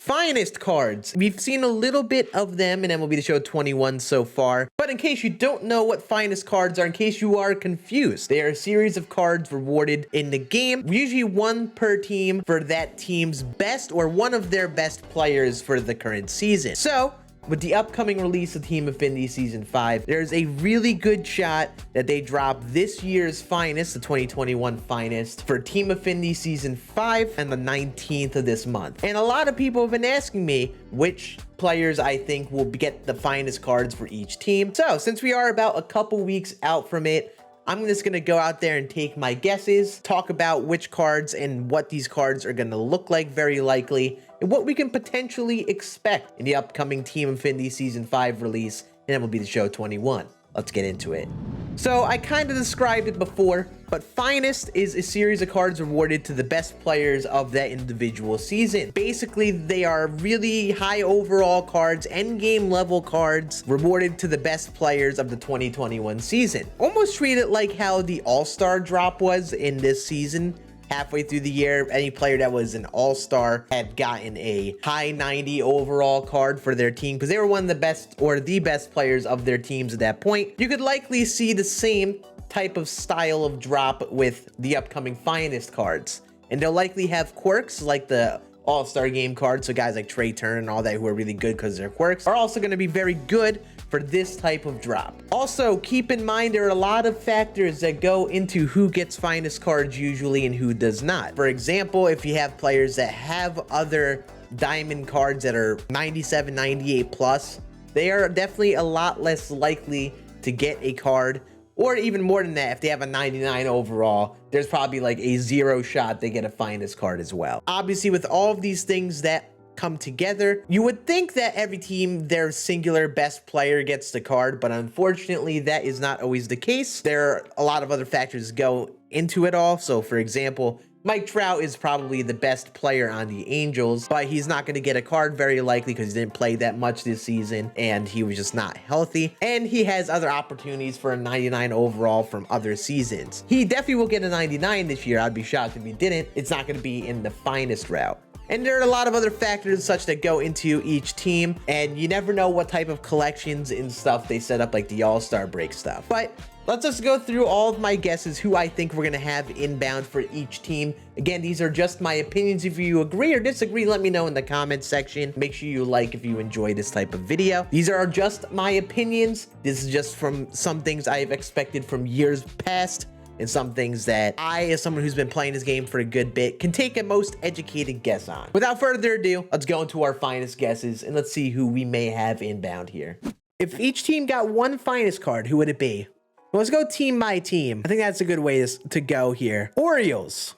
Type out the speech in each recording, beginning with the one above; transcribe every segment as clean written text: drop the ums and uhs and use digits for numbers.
Finest cards. We've seen a little bit of them in MLB The Show 21 so far, but in case you don't know what finest cards are, in case you are confused, they are a series of cards rewarded in the game, usually one per team for that team's best or one of their best players for the current season. So, with the upcoming release of Team Affinity Season 5, there's a really good shot that they drop this year's finest, the 2021 finest, for Team Affinity Season 5 and the 19th of this month. And a lot of people have been asking me which players I think will get the finest cards for each team. So, since we are about a couple weeks out from it, I'm just going to go out there and take my guesses, talk about which cards and what these cards are going to look like very likely, and what we can potentially expect in the upcoming Team Affinity Season 5 release in MLB The Show 21. Let's get into it. So I kind of described it before, but Finest is a series of cards rewarded to the best players of that individual season. Basically, they are really high overall cards, end game level cards, rewarded to the best players of the 2021 season. Almost treat it like how the All-Star drop was in this season. Halfway through the year, any player that was an all-star had gotten a high 90 overall card for their team because they were one of the best or the best players of their teams at that point. You could likely see the same type of style of drop with the upcoming finest cards. And they'll likely have quirks like the All-Star Game cards, so guys like Trey Turner and all that who are really good because their quirks are also going to be very good for this type of drop. Also, keep in mind there are a lot of factors that go into who gets finest cards usually and who does not. For example, if you have players that have other diamond cards that are 97, 98 plus, they are definitely a lot less likely to get a card. Or even more than that, if they have a 99 overall, there's probably like a 0 shot they get a finest card as well. Obviously, with all of these things that come together, you would think that every team, their singular best player gets the card, but unfortunately, that is not always the case. There are a lot of other factors go into it all. So, for example, Mike Trout is probably the best player on the Angels, but he's not going to get a card very likely because he didn't play that much this season and he was just not healthy. And he has other opportunities for a 99 overall from other seasons. He definitely will get a 99 this year. I'd be shocked if he didn't. It's not going to be in the finest route. And there are a lot of other factors such that go into each team, and you never know what type of collections and stuff they set up, like the All-Star break stuff. But let's just go through all of my guesses, who I think we're going to have inbound for each team. Again, these are just my opinions. If you agree or disagree, let me know in the comments section. Make sure you like if you enjoy this type of video. These are just my opinions. This is just from some things I've expected from years past, and some things that I, as someone who's been playing this game for a good bit, can take a most educated guess on. Without further ado, let's go into our finest guesses and let's see who we may have inbound here. If each team got one finest card, who would it be? Well, let's go team by team. I think that's a good way to go here. Orioles.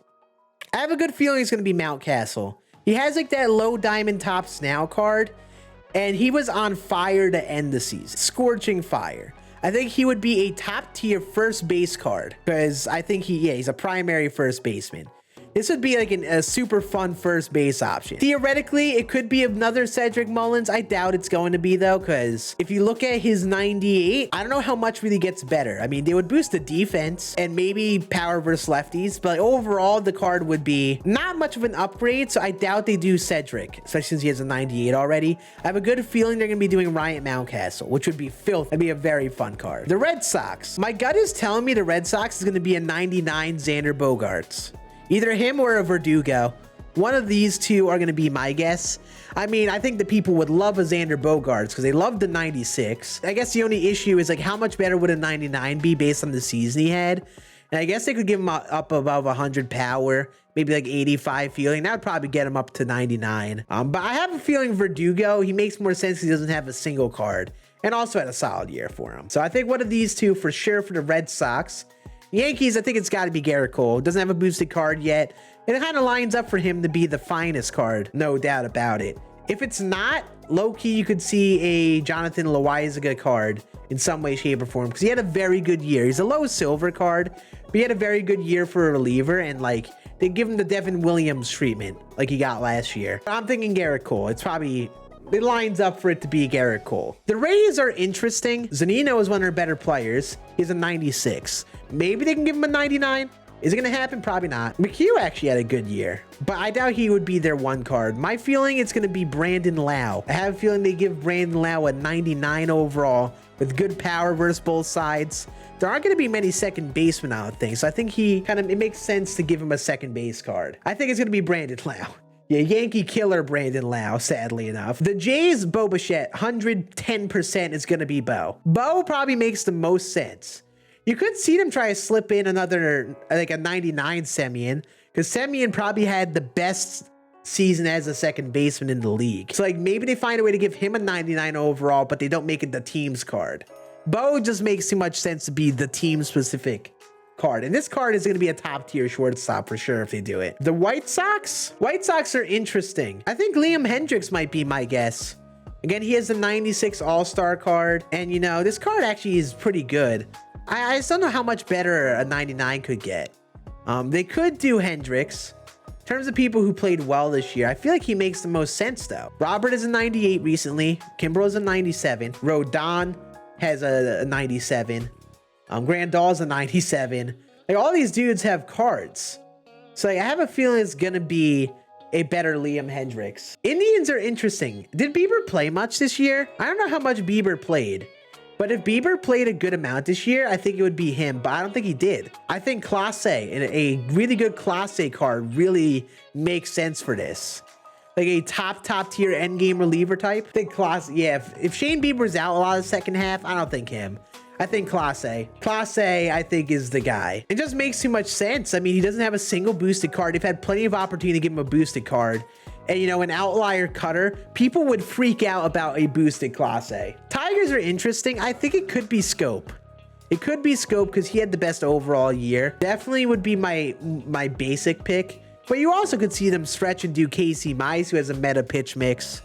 I have a good feeling it's going to be Mountcastle. He has like that low diamond Topps Now card, and he was on fire to end the season. Scorching fire. I think he would be a top tier first base card because I think he's a primary first baseman. This would be like a super fun first base option. Theoretically, it could be another Cedric Mullins. I doubt it's going to be though, because if you look at his 98, I don't know how much really gets better. I mean, they would boost the defense and maybe power versus lefties, but overall the card would be not much of an upgrade. So I doubt they do Cedric, especially since he has a 98 already. I have a good feeling they're going to be doing Ryan Mountcastle, which would be filth. That'd be a very fun card. The Red Sox. My gut is telling me the Red Sox is going to be a 99 Xander Bogaerts. Either him or a Verdugo. One of these two are going to be my guess. I mean, I think the people would love a Xander Bogaerts because they love the 96. I guess the only issue is like how much better would a 99 be based on the season he had? And I guess they could give him up above 100 power, maybe like 85 fielding. That would probably get him up to 99. But I have a feeling Verdugo, he makes more sense because he doesn't have a single card and also had a solid year for him. So I think one of these two for sure for the Red Sox. Yankees, I think it's got to be Garrett Cole. Doesn't have a boosted card yet. And it kind of lines up for him to be the finest card, no doubt about it. If it's not, low-key, you could see a Jonathan Loaizaga card in some way, shape, or form because he had a very good year. He's a low silver card, but he had a very good year for a reliever, and like they give him the Devin Williams treatment like he got last year. I'm thinking Garrett Cole. It lines up for it to be Garrett Cole. The Rays are interesting. Zunino is one of their better players. He's a 96. Maybe they can give him a 99. Is it going to happen? Probably not. McHugh actually had a good year, but I doubt he would be their one card. My feeling it's going to be Brandon Lau. I have a feeling they give Brandon Lau a 99 overall with good power versus both sides. There aren't going to be many second basemen, I don't think. So I think it makes sense to give him a second base card. I think it's going to be Brandon Lau. Yeah, Yankee killer Brandon Lau, sadly enough. The Jays, Bo Bichette, 110% is going to be Bo. Bo probably makes the most sense. You could see them try to slip in another, like a 99 Semien, because Semien probably had the best season as a second baseman in the league. So like maybe they find a way to give him a 99 overall, but they don't make it the team's card. Bo just makes too much sense to be the team specific card. And this card is going to be a top tier shortstop for sure if they do it. The White Sox are interesting. I think Liam Hendricks might be my guess. Again, he has a 96 All-Star card. And you know, this card actually is pretty good. I just don't know how much better a 99 could get. They could do Hendricks. In terms of people who played well this year, I feel like he makes the most sense though. Robert is a 98 recently. Kimbrel is a 97. Rodon has a 97. Grandal is a 97. Like all these dudes have cards. So like, I have a feeling it's gonna be a better Liam Hendricks. Indians are interesting. Did Bieber play much this year? I don't know how much Bieber played. But if Bieber played a good amount this year, I think it would be him, but I don't think he did. I think Class A, and a really good Class A card really makes sense for this. Like a top tier endgame reliever type. I think Class, yeah, if Shane Bieber's out a lot of the second half, I don't think him. I think Class A. Class A, I think, is the guy. It just makes too much sense. I mean, he doesn't have a single boosted card. They've had plenty of opportunity to give him a boosted card. And, you know, an outlier cutter, people would freak out about a boosted Class A. Tigers are interesting. I think it could be Scope. It could be Scope because he had the best overall year. Definitely would be my basic pick. But you also could see them stretch and do Casey Mize, who has a meta pitch mix,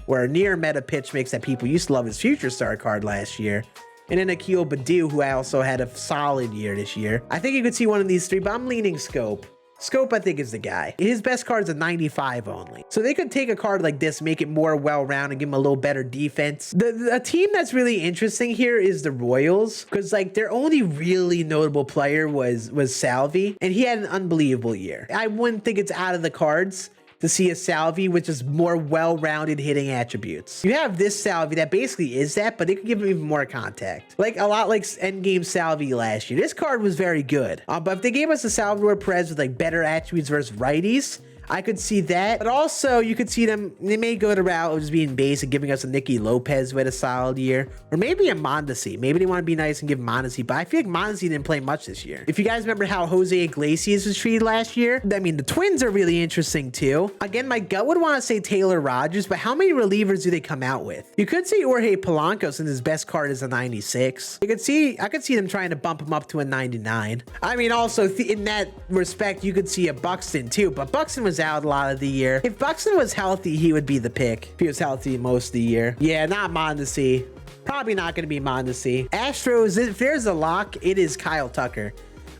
or a near meta pitch mix that people used to love his Future Star card last year. And then Akil Baddoo, who I also had a solid year this year. I think you could see one of these three, but I'm leaning Scope. Scope, I think, is the guy. His best card's a 95 only. So they could take a card like this, make it more well-rounded, give him a little better defense. The team that's really interesting here is the Royals, because like their only really notable player was Salvi, and he had an unbelievable year. I wouldn't think it's out of the cards to see a Salvi with just more well-rounded hitting attributes. You have this Salvi that basically is that, but they could give him even more contact. Like a lot like Endgame Salvi last year. This card was very good. But if they gave us a Salvador Perez with like better attributes versus righties, I could see that. But also, you could see them, they may go the route of just being basic, giving us a Nicky Lopez who had a solid year. Or maybe a Mondesi. Maybe they want to be nice and give Mondesi. But I feel like Mondesi didn't play much this year. If you guys remember how Jose Iglesias was treated last year, I mean, the Twins are really interesting too. Again, my gut would want to say Taylor Rogers, but how many relievers do they come out with? You could say Jorge Polanco since his best card is a 96. I could see them trying to bump him up to a 99. I mean, also in that respect, you could see a Buxton too, but Buxton was out a lot of the year. If Buxton was healthy, he would be the pick. If he was healthy most of the year. Yeah, not Mondesi. Probably not going to be Mondesi. Astros, if there's a lock, it is Kyle Tucker.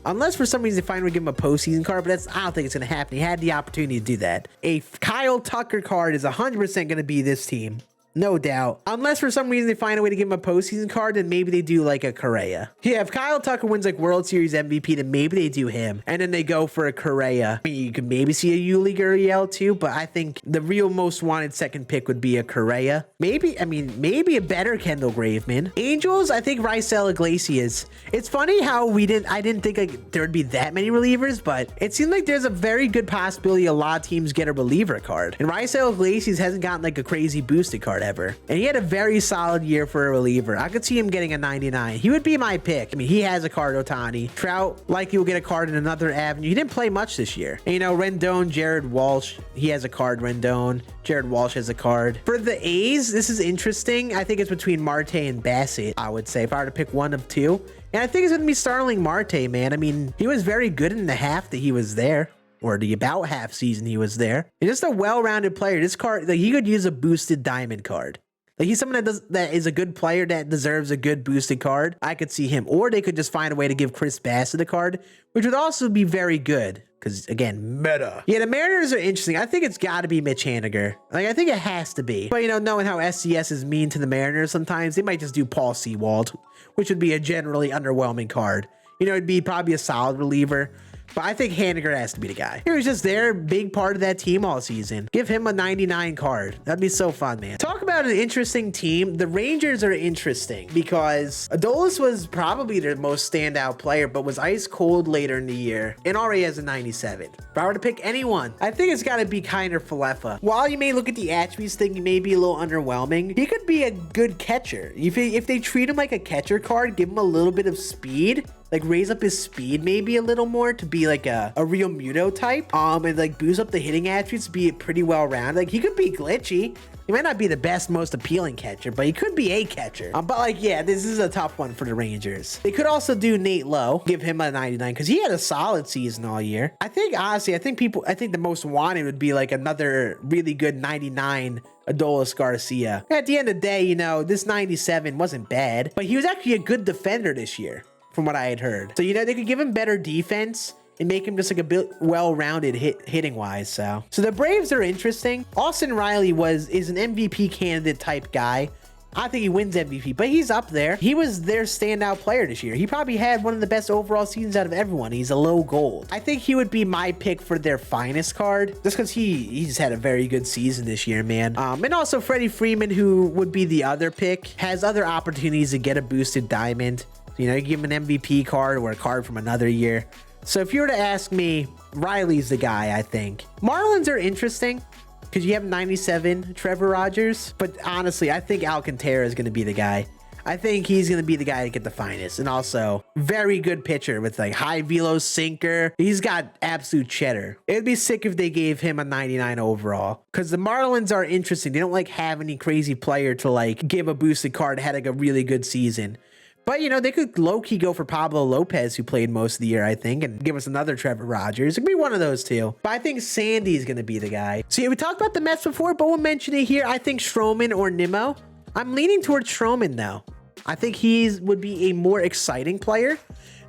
Unless for some reason they finally give him a postseason card, but I don't think it's going to happen. He had the opportunity to do that. A Kyle Tucker card is 100% going to be this team. No doubt. Unless for some reason they find a way to give him a postseason card, then maybe they do like a Correa. Yeah, if Kyle Tucker wins like World Series MVP, then maybe they do him. And then they go for a Correa. I mean, you could maybe see a Yuli Gurriel too, but I think the real most wanted second pick would be a Correa. Maybe a better Kendall Graveman. Angels, I think Raisel Iglesias. It's funny how I didn't think like there would be that many relievers, but it seemed like there's a very good possibility a lot of teams get a reliever card. And Raisel Iglesias hasn't gotten like a crazy boosted card ever. And he had a very solid year for a reliever. I could see him getting a 99. He would be my pick. I mean, he has a card, Ohtani. Trout, likely will get a card in another avenue. He didn't play much this year. And, you know, Rendon, Jared Walsh, he has a card, Rendon. Jared Walsh has a card. For the A's, this is interesting. I think it's between Marte and Bassett, I would say, if I were to pick one of two. And I think it's going to be Starling Marte, man. I mean, he was very good in the half that he was there. Or the about half season he was there. And just a well-rounded player. This card, like, he could use a boosted diamond card. Like, he's someone that is a good player that deserves a good boosted card. I could see him. Or they could just find a way to give Chris Bassett a card, which would also be very good. Because, again, meta. Yeah, the Mariners are interesting. I think it's got to be Mitch Haniger. Like, I think it has to be. But, you know, knowing how SCS is mean to the Mariners sometimes, they might just do Paul Sewald, which would be a generally underwhelming card. You know, it'd be probably a solid reliever. But I think Haniger has to be the guy. He was just there, big part of that team all season. Give him a 99 card. That'd be so fun, man. Talk about an interesting team. The Rangers are interesting because Adolis was probably their most standout player, but was ice cold later in the year and already has a 97. If I were to pick anyone, I think it's got to be Kiner Falefa. While you may look at the attributes, think he may be a little underwhelming, he could be a good catcher. If they treat him like a catcher card, give him a little bit of speed, like raise up his speed maybe a little more to be like a real Muto type, and like boost up the hitting attributes, be pretty well rounded. Like he could be glitchy. He might not be the best, most appealing catcher, but he could be a catcher. But like, yeah, this is a tough one for the Rangers. They could also do Nate Lowe, give him a 99 because he had a solid season all year. I think honestly, I think the most wanted would be like another really good 99 Adolis Garcia. At the end of the day, you know, this 97 wasn't bad, but he was actually a good defender this year, from what I had heard. So, you know, they could give him better defense and make him just like a bit well-rounded hitting wise. So the Braves are interesting. Austin Riley is an MVP candidate type guy. I think he wins MVP, but he's up there. He was their standout player this year. He probably had one of the best overall seasons out of everyone. He's a low gold. I think he would be my pick for their finest card, just because he just had a very good season this year, man. And also Freddie Freeman, who would be the other pick, has other opportunities to get a boosted diamond. You know, you give him an MVP card or a card from another year. So if you were to ask me, Riley's the guy, I think. Marlins are interesting because you have 97 Trevor Rogers, but honestly, I think Alcantara is going to be the guy. I think he's going to be the guy to get the finest, and also very good pitcher with like high velo sinker. He's got absolute cheddar. It'd be sick if they gave him a 99 overall because the Marlins are interesting. They don't like have any crazy player to like give a boosted card that had like a really good season. But, you know, they could low-key go for Pablo Lopez, who played most of the year, I think, and give us another Trevor Rogers. It could be one of those two. But I think Sandy's going to be the guy. So, yeah, we talked about the Mets before, but we'll mention it here. I think Stroman or Nimmo. I'm leaning towards Stroman, though. I think he would be a more exciting player.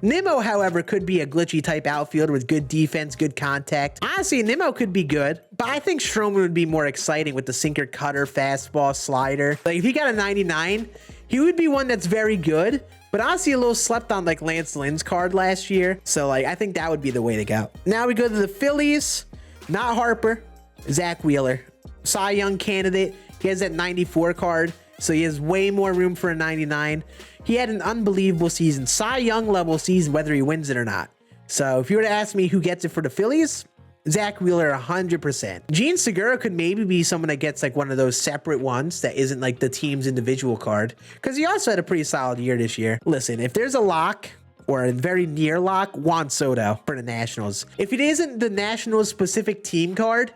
Nimmo, however, could be a glitchy type outfielder with good defense, good contact. Honestly, Nimmo could be good, but I think Stroman would be more exciting with the sinker, cutter, fastball, slider. Like, if he got a 99... he would be one that's very good, but honestly a little slept on like Lance Lynn's card last year. So like, I think that would be the way to go. Now we go to the Phillies, not Harper, Zach Wheeler, Cy Young candidate. He has that 94 card, so he has way more room for a 99. He had an unbelievable season, Cy Young level season, whether he wins it or not. So if you were to ask me who gets it for the Phillies, Zach Wheeler, 100%. Gene Segura could maybe be someone that gets like one of those separate ones that isn't like the team's individual card, because he also had a pretty solid year this year. Listen, if there's a lock or a very near lock, Juan Soto for the Nationals. If it isn't the Nationals specific team card,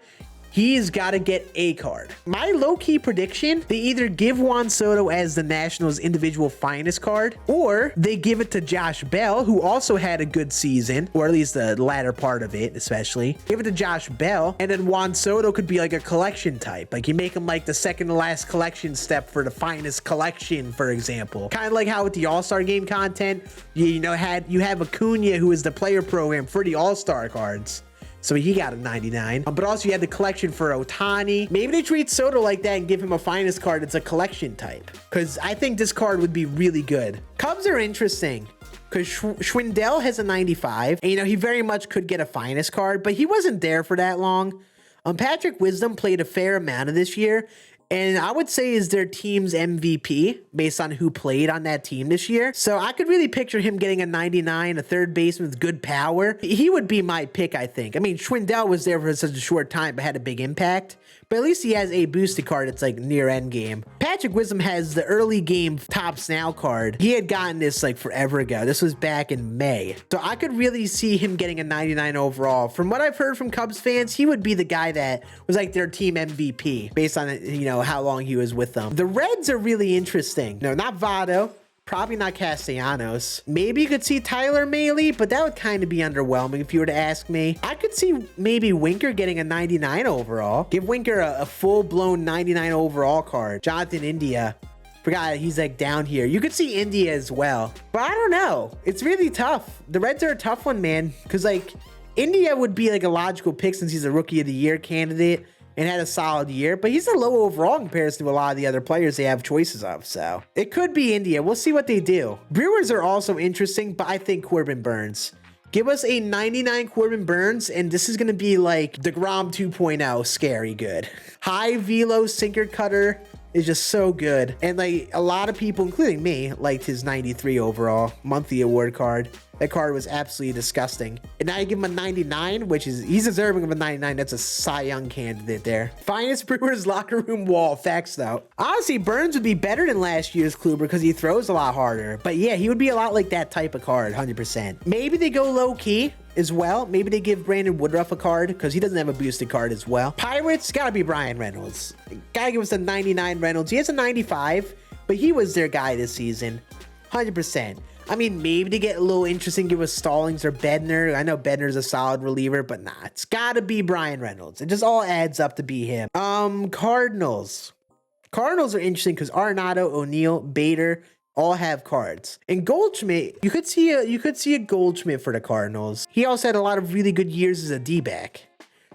he's got to get a card. My low-key prediction, they either give Juan Soto as the Nationals individual finest card, or they give it to Josh Bell, who also had a good season, or at least the latter part of it, especially. Give it to Josh Bell, and then Juan Soto could be like a collection type. Like you make him like the second to last collection step for the finest collection, for example. Kind of like how with the All-Star Game content, you have Acuna, who is the player program for the All-Star cards. So he got a 99. But also you had the collection for Ohtani. Maybe they treat Soto like that and give him a finest card. It's a collection type. Because I think this card would be really good. Cubs are interesting. Because Schwindel has a 95. And, you know, he very much could get a finest card. But he wasn't there for that long. Patrick Wisdom played a fair amount of this year. And I would say is their team's MVP based on who played on that team this year. So I could really picture him getting a 99, a third baseman with good power. He would be my pick, I think. I mean, Schwindel was there for such a short time, but had a big impact. But at least he has a boosted card that's like near end game. Patrick Wisdom has the early game Tops Now card. He had gotten this like forever ago. This was back in May. So I could really see him getting a 99 overall. From what I've heard from Cubs fans, he would be the guy that was like their team MVP based on, you know, how long he was with them. The Reds are really interesting. No, not Votto. Probably not Castellanos. Maybe you could see Tyler Mahle, but that would kind of be underwhelming if you were to ask me. I could see maybe Winker getting a 99 overall. Give Winker a full-blown 99 overall card. Jonathan India. Forgot he's like down here. You could see India as well. But I don't know. It's really tough. The Reds are a tough one, man. Because like India would be like a logical pick since he's a Rookie of the Year candidate and had a solid year, but he's a low overall in comparison to a lot of the other players they have choices of, so it could be India. We'll see what they do. Brewers are also interesting, but I think Corbin Burns. Give us a 99 Corbin Burns, and this is going to be like DeGrom 2.0, scary good. High velo sinker cutter is just so good. And like a lot of people, including me, liked his 93 overall monthly award card. That card was absolutely disgusting. And now you give him a 99, which is, he's deserving of a 99. That's a Cy Young candidate there. Finest Brewers locker room wall. Facts though. Honestly, Burns would be better than last year's Kluber because he throws a lot harder. But yeah, he would be a lot like that type of card, 100%. Maybe they go low key as well. Maybe they give Brandon Woodruff a card because he doesn't have a boosted card as well. Pirates, gotta be Brian Reynolds. Gotta give us a 99 Reynolds. He has a 95, but he was their guy this season, 100%. I mean, maybe to get a little interesting, give us Stallings or Bednar. I know Bednar's a solid reliever, but nah, it's gotta be Brian Reynolds. It just all adds up to be him. Cardinals. Cardinals are interesting because Arenado, O'Neill, Bader all have cards. And Goldschmidt, you could see a Goldschmidt for the Cardinals. He also had a lot of really good years as a D-back.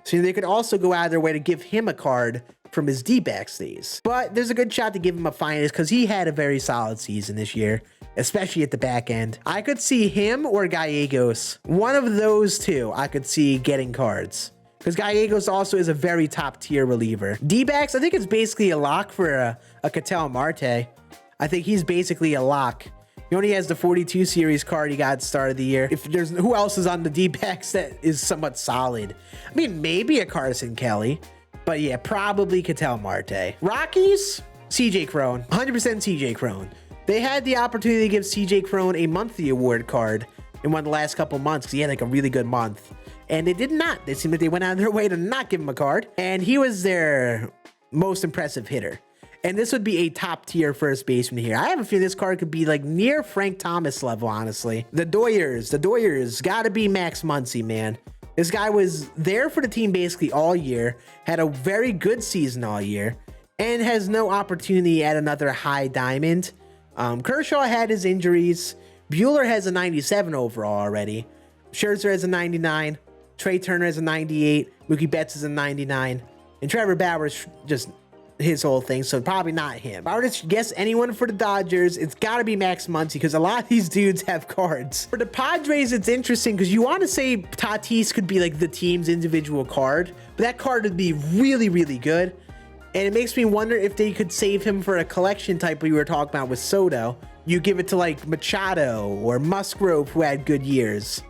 So they could also go out of their way to give him a card from his D-back days. But there's a good shot to give him a finest because he had a very solid season this year, especially at the back end. I could see him or Gallegos. One of those two I could see getting cards. Because Gallegos also is a very top tier reliever. D-backs, I think it's basically a lock for a Ketel Marte. I think he's basically a lock. He only has the 42 series card he got at the start of the year. If there's who else is on the D-backs that is somewhat solid? I mean, maybe a Carson Kelly, but yeah, probably Ketel Marte. Rockies, CJ Cron, 100% CJ Cron. They had the opportunity to give CJ Cron a monthly award card in one of the last couple months because he had like a really good month. And they did not. They seemed like they went out of their way to not give him a card. And he was their most impressive hitter. And this would be a top tier first baseman here. I have a feeling this card could be like near Frank Thomas level, honestly. The Doyers, gotta be Max Muncy, man. This guy was there for the team basically all year, had a very good season all year, and has no opportunity at another high diamond. Kershaw had his injuries. Bueller has a 97 overall already. Scherzer has a 99. Trey Turner has a 98. Mookie Betts is a 99. And Trevor Bauer's just his whole thing, so probably not him. If I were to guess anyone for the Dodgers, it's got to be Max Muncy because a lot of these dudes have cards. For the Padres, it's interesting because you want to say Tatis could be like the team's individual card, but that card would be really, really good. And it makes me wonder if they could save him for a collection type we were talking about with Soto. You give it to like Machado or Musgrove, who had good years.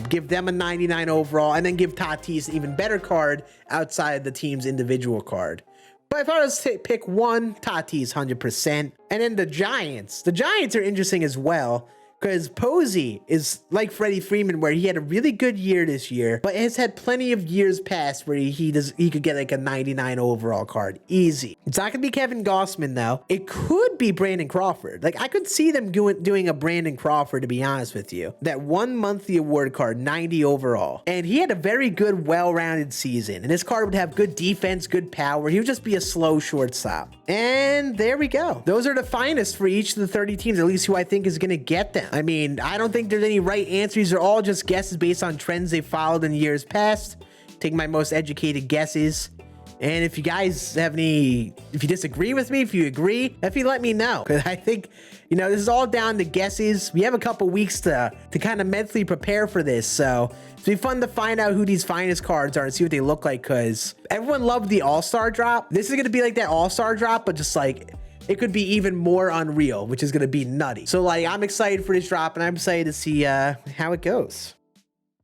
Give them a 99 overall, and then give Tatis an even better card outside the team's individual card. But if I was to pick one, Tatis 100%. And then the Giants. The Giants are interesting as well because Posey is like Freddie Freeman, where he had a really good year this year, but has had plenty of years past where he could get like a 99 overall card. Easy. It's not going to be Kevin Gossman, though. It could be Brandon Crawford. Like, I could see them doing a Brandon Crawford, to be honest with you. That one monthly award card, 90 overall. And he had a very good, well-rounded season. And this card would have good defense, good power. He would just be a slow shortstop. And there we go. Those are the finest for each of the 30 teams, at least who I think is going to get them. I mean, I don't think there's any right answers. They're all just guesses based on trends they followed in years past. Take my most educated guesses. And if you guys have if you disagree with me, if you agree, definitely let me know. Because I think, this is all down to guesses. We have a couple weeks to kind of mentally prepare for this. So it'll be fun to find out who these finest cards are and see what they look like. Because everyone loved the All-Star drop. This is going to be like that All-Star drop, but just like, it could be even more unreal, which is going to be nutty. So like, I'm excited for this drop, and I'm excited to see how it goes.